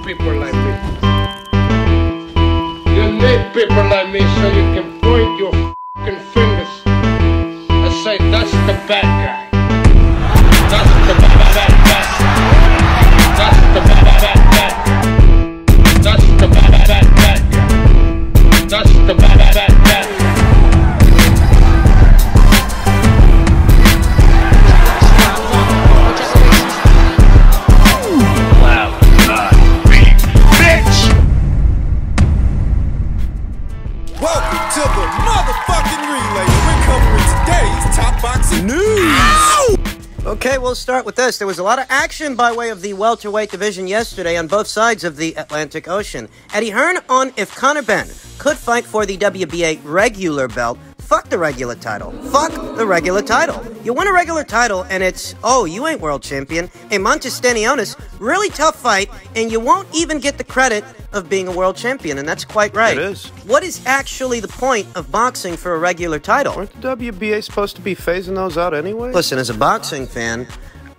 people like me. You need people like me so you can point your fucking fingers and say, that's the bad guy. That's the bad guy. That's the bad guy. That's the bad guy. That's the bad guy. Welcome to the motherfucking relay. We're covering today's top boxing news. Okay, we'll start with this. There was a lot of action by way of the welterweight division yesterday on both sides of the Atlantic Ocean. Eddie Hearn on if Conor Benn could fight for the WBA regular belt. Fuck the regular title. Fuck the regular title. You win a regular title and it's, oh, you ain't world champion. A Stanionis, really tough fight, and you won't even get the credit of being a world champion, and that's quite right. It is. What is actually the point of boxing for a regular title? Aren't the WBA supposed to be phasing those out anyway? Listen, as a boxing fan,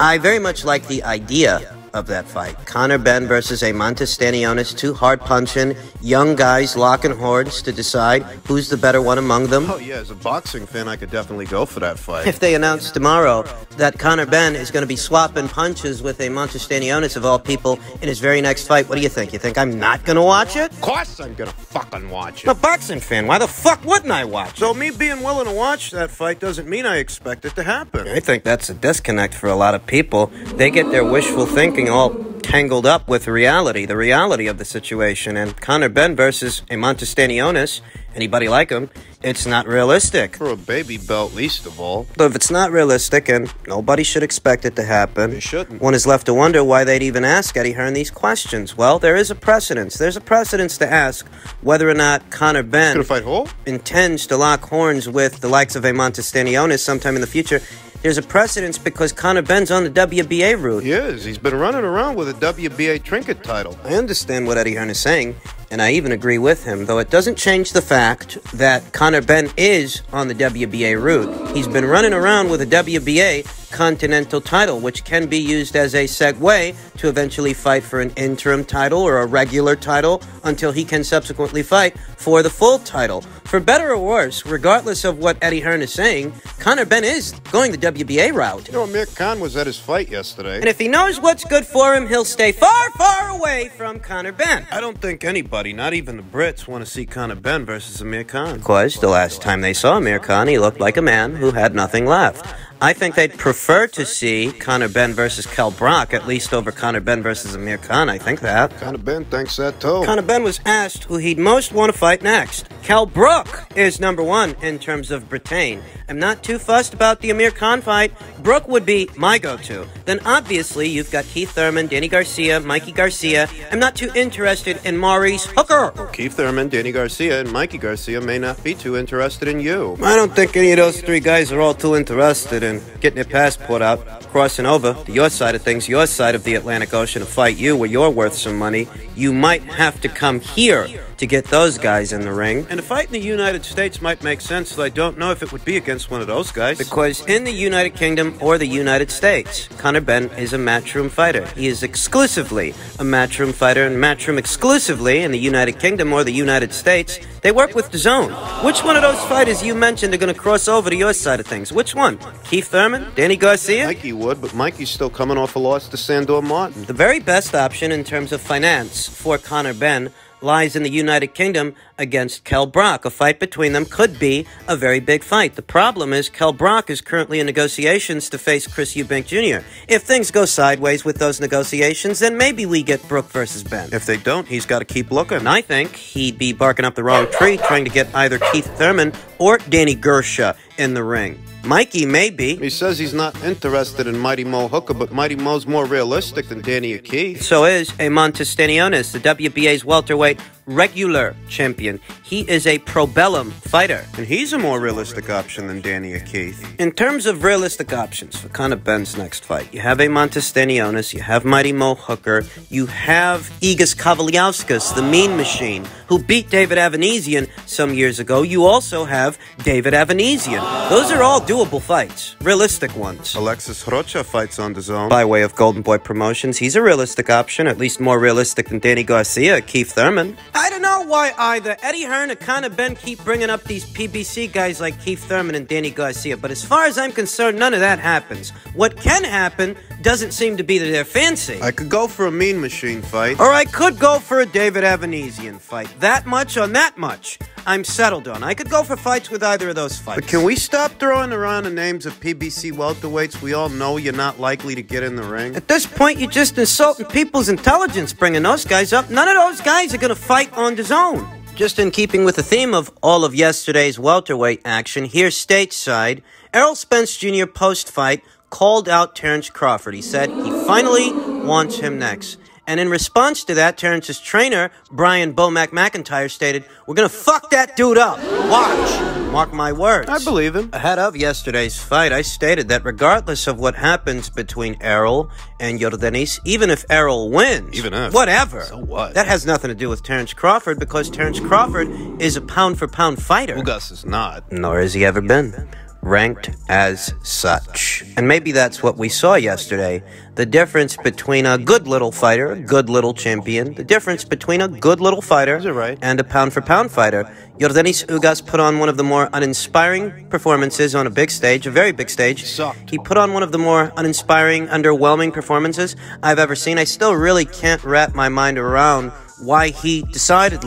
I very much like the idea of that fight. Conor Benn versus a Stanionis, two hard-punching, young guys locking horns to decide who's the better one among them. Oh yeah, as a boxing fan, I could definitely go for that fight. If they announce tomorrow that Conor Benn is going to be swapping punches with a Stanionis, of all people, in his very next fight, what do you think? You think I'm not going to watch it? Of course I'm gonna fucking watch it. I'm a boxing fan. Why the fuck wouldn't I watch it? So me being willing to watch that fight doesn't mean I expect it to happen. I think that's a disconnect for a lot of people. They get their wishful thinking all tangled up with the reality of the situation. And Conor Benn versus a Stanionis, anybody like him, it's not realistic. For a baby belt, least of all. But if it's not realistic, and nobody should expect it to happen, They shouldn't. one is left to wonder why they'd even ask Eddie Hearn these questions. Well, there is a precedence. There's a precedence to ask whether or not Conor Benn Gonna fight who? intends to lock horns with the likes of a Stanionis sometime in the future. There's a precedence because Conor Benn's on the WBA route. He is. He's been running around with a WBA trinket title. I understand what Eddie Hearn is saying, and I even agree with him, though it doesn't change the fact that Conor Benn is on the WBA route. He's been running around with a WBA Continental title, which can be used as a segue to eventually fight for an interim title or a regular title until he can subsequently fight for the full title. For better or worse, regardless of what Eddie Hearn is saying, Conor Benn is going the WBA route. You know, Amir Khan was at his fight yesterday. And if he knows what's good for him, he'll stay far, far away from Conor Benn. I don't think anybody, not even the Brits, want to see Conor Benn versus Amir Khan. Because the last time they saw Amir Khan, he looked like a man who had nothing left. I think they'd prefer to see Conor Benn versus Kell Brook, at least over Conor Benn versus Amir Khan. I think that. Conor Benn thinks that too. Conor Benn was asked who he'd most want to fight next. Kell Brook is number one in terms of Britain. I'm not too fussed about the Amir Khan fight. Brook would be my go-to. Then obviously you've got Keith Thurman, Danny Garcia, Mikey Garcia. I'm not too interested in Maurice Hooker. Keith Thurman, Danny Garcia, and Mikey Garcia may not be too interested in you. I don't think any of those three guys are all too interested in getting their passport out, crossing over to your side of things, your side of the Atlantic Ocean, to fight you where you're worth some money. You might have to come here to get those guys in the ring. And a fight in the United States might make sense, though I don't know if it would be against one of those guys. Because in the United Kingdom or the United States, Conor Benn is a matchroom fighter. He is exclusively a matchroom fighter, and matchroom exclusively in the United Kingdom or the United States, they work with DAZN. Which one of those fighters you mentioned are going to cross over to your side of things? Which one? Keith Thurman? Danny Garcia? Mikey would, but Mikey's still coming off a loss to Sandor Martin. The very best option in terms of finance for Conor Benn lies in the United Kingdom against Kell Brook. A fight between them could be a very big fight. The problem is Kell Brook is currently in negotiations to face Chris Eubank Jr. If things go sideways with those negotiations, then maybe we get Brook versus Benn. If they don't, he's got to keep looking. And I think he'd be barking up the wrong tree trying to get either Keith Thurman or Danny Garcia in the ring. Mikey may be. He says he's not interested in Mighty Mo Hooker, but Mighty Mo's more realistic than Danny or Keith. So is a Stanionis, the WBA's welterweight regular champion. Evanesian. He is a pro-bellum fighter. And he's a more realistic option than Danny or Keith. In terms of realistic options for Conor Benn's next fight, you have a Stanionis, you have Mighty Mo Hooker, you have Igas Kavaliauskas, the mean machine, who beat David Evanesian some years ago. You also have David Evanesian. Those are all doable fights, realistic ones. Alexis Rocha fights on the zone. By way of Golden Boy Promotions, he's a realistic option, at least more realistic than Danny Garcia, Keith Thurman. I don't know why either Eddie Hearn or Conor Benn keep bringing up these PBC guys like Keith Thurman and Danny Garcia, but as far as I'm concerned, none of that happens. What can happen doesn't seem to be to their fancy. I could go for a mean machine fight. Or I could go for a David Evanesian fight. That much on that much, I'm settled on. I could go for fights with either of those fights. But can we stop throwing around the names of PBC welterweights we all know you're not likely to get in the ring? At this point, you're just insulting people's intelligence bringing those guys up. None of those guys are going to fight on his own. Just in keeping with the theme of all of yesterday's welterweight action, here stateside, Errol Spence Jr. post-fight called out Terrence Crawford. He said he finally wants him next. And in response to that, Terrence's trainer, Brian Bomac McIntyre, stated, "We're going to fuck that dude up. Watch. Mark my words." I believe him. Ahead of yesterday's fight, I stated that regardless of what happens between Errol and Yordenis, even if Errol wins, whatever, so what? That has nothing to do with Terrence Crawford, because Terrence Crawford is a pound-for-pound fighter. Ugas is not. Nor has he ever been ranked as such. And maybe that's what we saw yesterday. The difference between a good little fighter, a good little champion, the difference between a good little fighter and a pound-for-pound fighter. Yordenis Ugas put on one of the more uninspiring performances on a big stage, a very big stage. He put on one of the more uninspiring, underwhelming performances I've ever seen. I still really can't wrap my mind around why he decided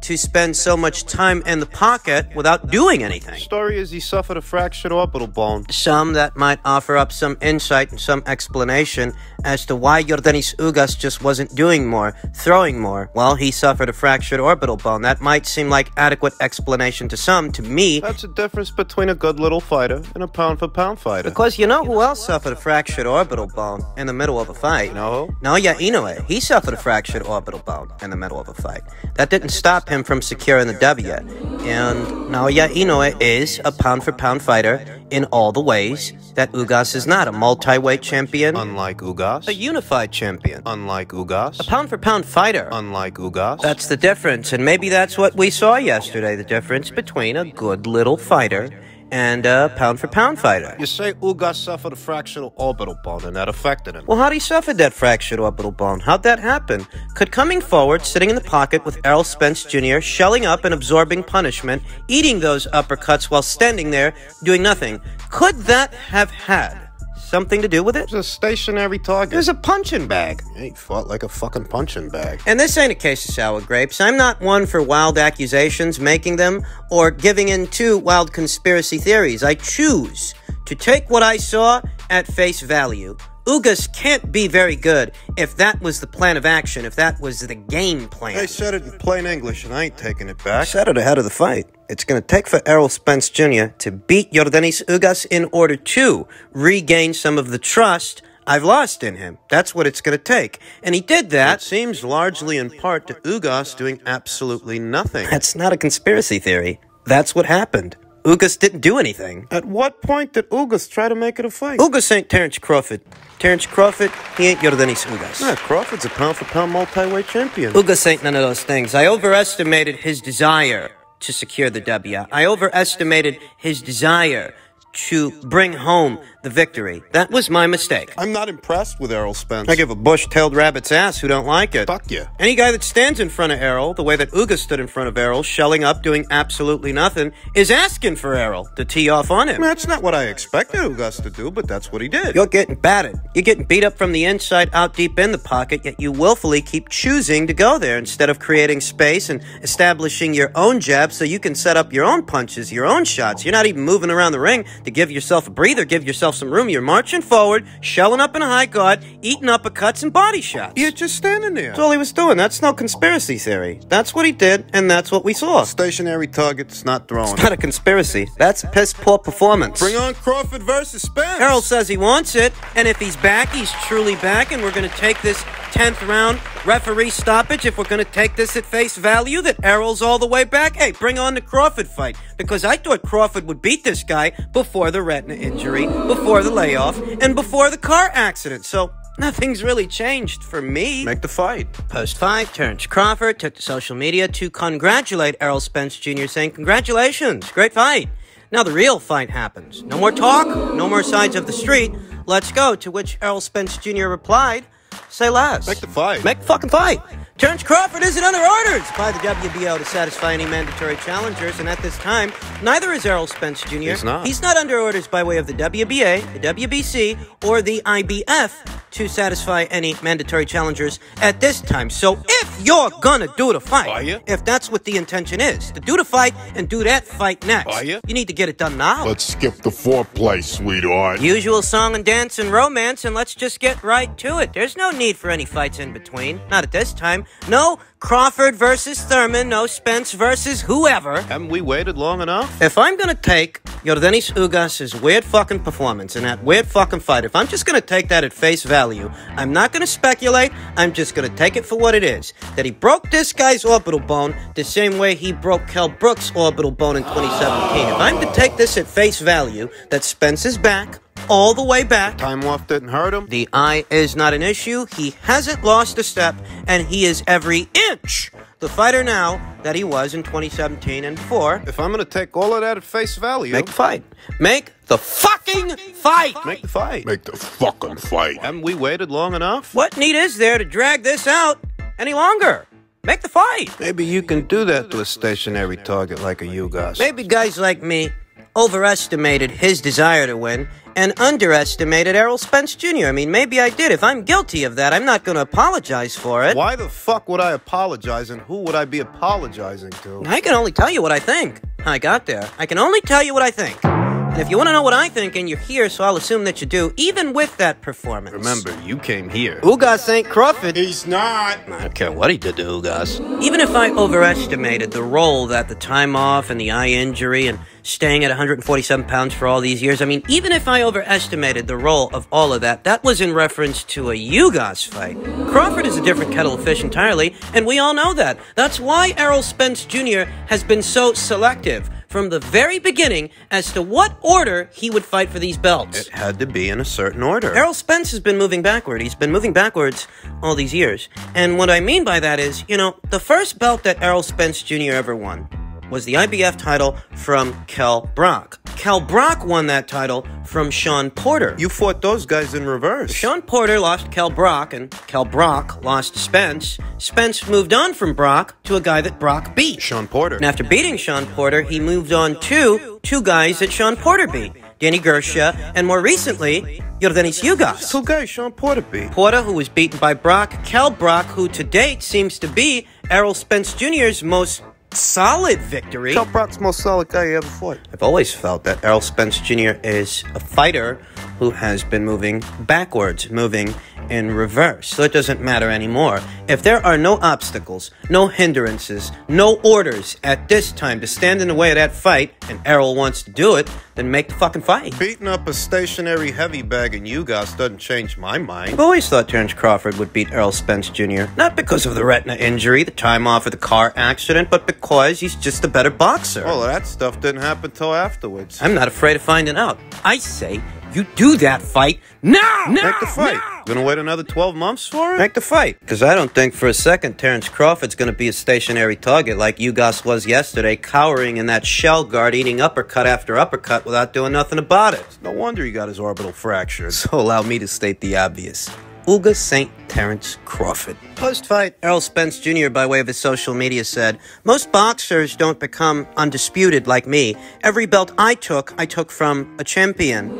to spend so much time in the pocket without doing anything. The story is he suffered a fractured orbital bone. Some that might offer up some insight and some explanation as to why Yordenis Ugas just wasn't doing more, throwing more. Well, he suffered a fractured orbital bone. That might seem like adequate explanation to some. To me, that's the difference between a good little fighter and a pound-for-pound fighter. Because you know who else suffered a fractured orbital bone in the middle of a fight? No. Naoya Inoue. He suffered a fractured orbital bone in the middle of a fight. That didn't stop him from securing the W. And Naoya Inoue is a pound-for-pound fighter in all the ways that Ugas is not. A multi-weight champion. Unlike Ugas. A unified champion. Unlike Ugas. A pound-for-pound fighter. Unlike Ugas. That's the difference, and maybe that's what we saw yesterday, the difference between a good little fighter and a pound-for-pound fighter. You say Ugas suffered a fractured orbital bone and that affected him. Well, how'd he suffer that fractured orbital bone? How'd that happen? Could coming forward, sitting in the pocket with Errol Spence Jr., shelling up and absorbing punishment, eating those uppercuts while standing there, doing nothing, could that have had something to do with it? It's a stationary target. There's a punching bag. He fought like a fucking punching bag. And this ain't a case of sour grapes. I'm not one for wild accusations, making them, or giving in to wild conspiracy theories. I choose to take what I saw at face value. Ugas can't be very good if that was the plan of action, if that was the game plan. I said it in plain English, and I ain't taking it back. I said it ahead of the fight. It's going to take for Errol Spence Jr. to beat Yordenis Ugas in order to regain some of the trust I've lost in him. That's what it's going to take. And he did that. It seems largely in part to Ugas doing absolutely nothing. That's not a conspiracy theory. That's what happened. Ugas didn't do anything. At what point did Ugas try to make it a fight? Ugas ain't Terrence Crawford. Terrence Crawford, he ain't Yordenis Ugas. Yeah, Crawford's a pound-for-pound multi-weight champion. Ugas ain't none of those things. I overestimated his desire to secure the W. I overestimated his desire to bring home the victory. That was my mistake. I'm not impressed with Errol Spence. I give a bush-tailed rabbit's ass who don't like it. Fuck you. Any guy that stands in front of Errol, the way that Ugas stood in front of Errol, shelling up, doing absolutely nothing, is asking for Errol to tee off on him. That's not what I expected Ugas to do, but that's what he did. You're getting battered. You're getting beat up from the inside out deep in the pocket, yet you willfully keep choosing to go there instead of creating space and establishing your own jab so you can set up your own punches, your own shots. You're not even moving around the ring to give yourself a breather, give yourself some room. You're marching forward, shelling up in a high guard, eating uppercuts and body shots. You're just standing there. That's all he was doing. That's no conspiracy theory. That's what he did, and that's what we saw. Stationary targets, not throwing. It's not a conspiracy. That's piss-poor performance. Bring on Crawford versus Spence. Errol says he wants it, and if he's back, he's truly back, and we're going to take this 10th round referee stoppage if we're going to take this at face value that Errol's all the way back. Hey, bring on the Crawford fight, because I thought Crawford would beat this guy before the retina injury, before the layoff, and before the car accident. So nothing's really changed for me. Make the fight. Post-fight, Terrence Crawford took to social media to congratulate Errol Spence Jr., saying, "Congratulations, great fight. Now the real fight happens. No more talk, no more sides of the street. Let's go." To which Errol Spence Jr. replied, "Say less. Make the fight. Make the fucking fight." Terrence Crawford isn't under orders by the WBO to satisfy any mandatory challengers, and at this time, neither is Errol Spence Jr. He's not. He's not under orders by way of the WBA, the WBC, or the IBF to satisfy any mandatory challengers at this time. So if you're gonna do the fight, Are you? if that's what the intention is, to do the fight and do that fight next, Are you? you need to get it done now. Let's skip the foreplay, sweetheart. Usual song and dance and romance, and let's just get right to it. There's no need for any fights in between. Not at this time. No Crawford versus Thurman, no Spence versus whoever. Haven't we waited long enough? If I'm gonna take Yordenis Ugas's weird fucking performance in that weird fucking fight, if I'm just gonna take that at face value, I'm not gonna speculate, I'm just gonna take it for what it is. That he broke this guy's orbital bone the same way he broke Kell Brook's orbital bone in 2017. If I'm to take this at face value, that Spence is back, all the way back. Time off didn't hurt him. The eye is not an issue. He hasn't lost a step, and he is every inch the fighter now that he was in 2017 and before. If I'm gonna take all of that at face value, Make the fight. Make the fucking fight! make the fight. Make the fucking fight. Haven't we waited long enough? What need is there to drag this out any longer? Make the fight! Maybe you can do that to a stationary target like a Ugas. Maybe guys like me overestimated his desire to win and underestimated Errol Spence Jr. I mean, maybe I did. If I'm guilty of that, I'm not going to apologize for it. Why the fuck would I apologize, and who would I be apologizing to? I can only tell you what I think. I got there. I can only tell you what I think. And if you want to know what I think, and you're here, so I'll assume that you do, even with that performance. Remember, you came here. Ugas ain't Crawford. He's not. I don't care what he did to Ugas. Even if I overestimated the role that the time off and the eye injury and staying at 147 pounds for all these years, I mean, even if I overestimated the role of all of that, that was in reference to a Ugas fight. Crawford is a different kettle of fish entirely, and we all know that. That's why Errol Spence Jr. has been so selective from the very beginning as to what order he would fight for these belts. It had to be in a certain order. Errol Spence has been moving backward. He's been moving backwards all these years. And what I mean by that is, you know, the first belt that Errol Spence Jr. ever won was the IBF title from Kell Brook. Kell Brook won that title from Sean Porter. You fought those guys in reverse. Sean Porter lost Kell Brook, and Kell Brook lost to Spence. Spence moved on from Brock to a guy that Brock beat. Sean Porter. And after beating Sean Porter, he moved on to two guys that Sean Porter beat. Danny Garcia, and more recently, Yordenis Ugas. Two guys Sean Porter beat. Porter, who was beaten by Brock. Kell Brook, who to date seems to be Errol Spence Jr.'s most solid victory. Kell Brook's most solid guy you ever fought. I've always felt that Errol Spence Jr. is a fighter who has been moving backwards, moving in reverse. So it doesn't matter anymore. If there are no obstacles, no hindrances, no orders at this time to stand in the way of that fight, and Errol wants to do it, then make the fucking fight. Beating up a stationary heavy bag in Ugas doesn't change my mind. I've always thought Terrence Crawford would beat Errol Spence Jr. Not because of the retina injury, the time off, or the car accident, but because he's just a better boxer. All of that stuff didn't happen till afterwards. I'm not afraid of finding out. I say you do that fight now! Make the fight. Gonna wait another 12 months for it? Make the fight. Because I don't think for a second Terrence Crawford's going to be a stationary target like Ugas was yesterday, cowering in that shell guard, eating uppercut after uppercut without doing nothing about it. No wonder he got his orbital fractured. So allow me to state the obvious. Ugas St. Terrence Crawford. Post-fight, Errol Spence Jr., by way of his social media, said, "Most boxers don't become undisputed like me. Every belt I took from a champion."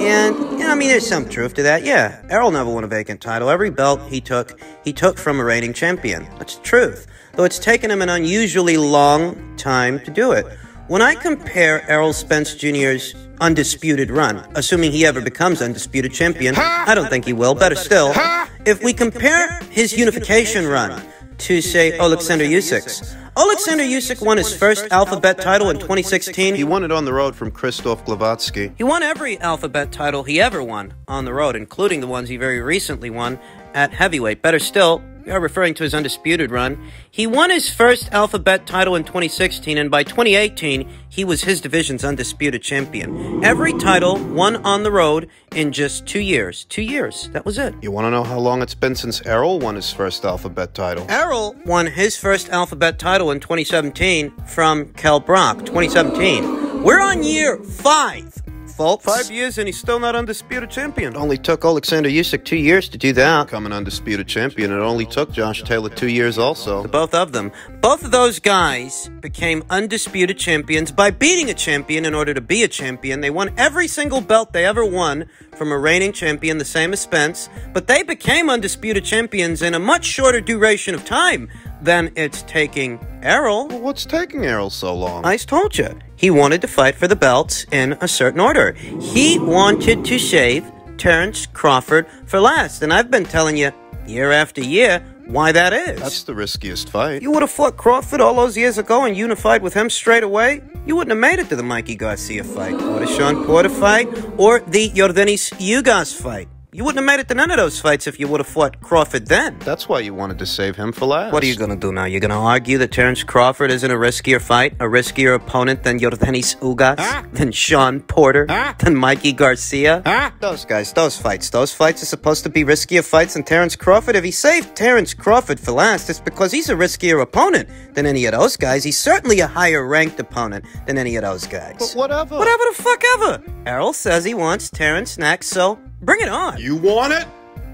And, yeah, I mean, there's some truth to that. Yeah, Errol never won a vacant title. Every belt he took from a reigning champion. That's the truth. Though it's taken him an unusually long time to do it. When I compare Errol Spence Jr.'s undisputed run, assuming he ever becomes undisputed champion, I don't think he will, better still, if we compare his unification run to, say, Oleksandr Usyk's, Oleksandr Usyk won his first alphabet title in 2016. He won it on the road from Krzysztof Glowacki. He won every alphabet title he ever won on the road, including the ones he very recently won at heavyweight. Better still, we are referring to his undisputed run. He won his first alphabet title in 2016, and by 2018, he was his division's undisputed champion. Every title won on the road in just 2 years. 2 years. That was it. You want to know how long it's been since Errol won his first alphabet title? Errol won his first alphabet title in 2017 from Kell Brock. 2017. We're on year 5. Folks. 5 years and he's still not undisputed champion. It only took Alexander Usyk 2 years to do that. Becoming undisputed champion, it only took Josh Taylor 2 years also. To both of them. Both of those guys became undisputed champions by beating a champion in order to be a champion. They won every single belt they ever won from a reigning champion, the same as Spence, but they became undisputed champions in a much shorter duration of time than it's taking Errol. Well, what's taking Errol so long? I told you. He wanted to fight for the belts in a certain order. He wanted to save Terrence Crawford for last. And I've been telling you year after year why that is. That's the riskiest fight. You would have fought Crawford all those years ago and unified with him straight away. You wouldn't have made it to the Mikey Garcia fight, or the Sean Porter fight, or the Yordenis Ugas fight. You wouldn't have made it to none of those fights if you would have fought Crawford then. That's why you wanted to save him for last. What are you going to do now? You're going to argue that Terrence Crawford isn't a riskier fight, a riskier opponent than Yordenis Ugas, than Sean Porter, than Mikey Garcia? Those guys, those fights are supposed to be riskier fights than Terrence Crawford. If he saved Terrence Crawford for last, it's because he's a riskier opponent than any of those guys. He's certainly a higher ranked opponent than any of those guys. But whatever. Whatever the fuck ever. Errol says he wants Terrence next, so bring it on. You want it?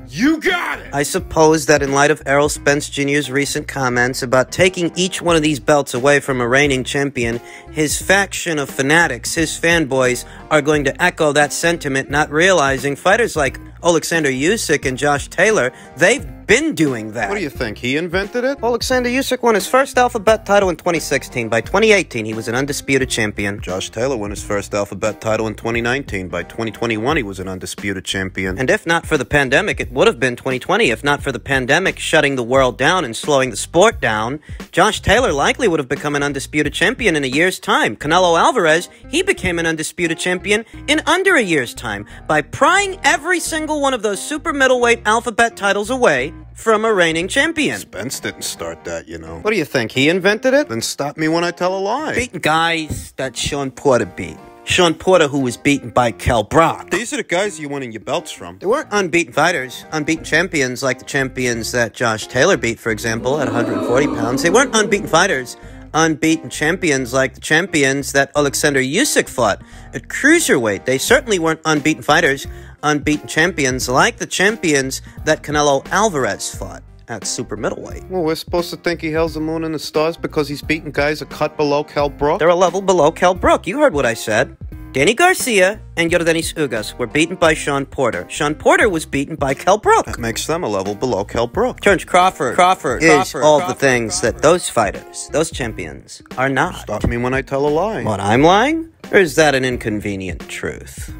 You got it! I suppose that in light of Errol Spence Jr.'s recent comments about taking each one of these belts away from a reigning champion, his faction of fanatics, his fanboys, are going to echo that sentiment, not realizing fighters like Alexander Usyk and Josh Taylor, they've been doing that. What do you think? He invented it? Alexander Usyk won his first alphabet title in 2016. By 2018, he was an undisputed champion. Josh Taylor won his first alphabet title in 2019. By 2021, he was an undisputed champion. And if not for the pandemic, it would have been 2020. If not for the pandemic shutting the world down and slowing the sport down, Josh Taylor likely would have become an undisputed champion in a year's time. Canelo Alvarez, he became an undisputed champion in under a year's time by prying every single one of those super middleweight alphabet titles away from a reigning champion. Spence didn't start that, you know. What do you think? He invented it? Then stop me when I tell a lie. Beating guys that Sean Porter beat. Sean Porter, who was beaten by Kell Brock. These are the guys you're winning your belts from. They weren't unbeaten fighters, unbeaten champions like the champions that Josh Taylor beat, for example, at 140 pounds. They weren't unbeaten fighters, unbeaten champions like the champions that Alexander Usyk fought at cruiserweight. They certainly weren't unbeaten fighters, unbeaten champions like the champions that Canelo Alvarez fought at super middleweight. Well, we're supposed to think he hails the moon and the stars because he's beating guys a cut below Kell Brook? They're a level below Kell Brook. You heard what I said. Danny Garcia and Yordenis Ugas were beaten by Sean Porter. Sean Porter was beaten by Kell Brook. That makes them a level below Kell Brook. Terrence Crawford is all the things that those fighters, those champions, are not. Stop me when I tell a lie. What, I'm lying? Or is that an inconvenient truth?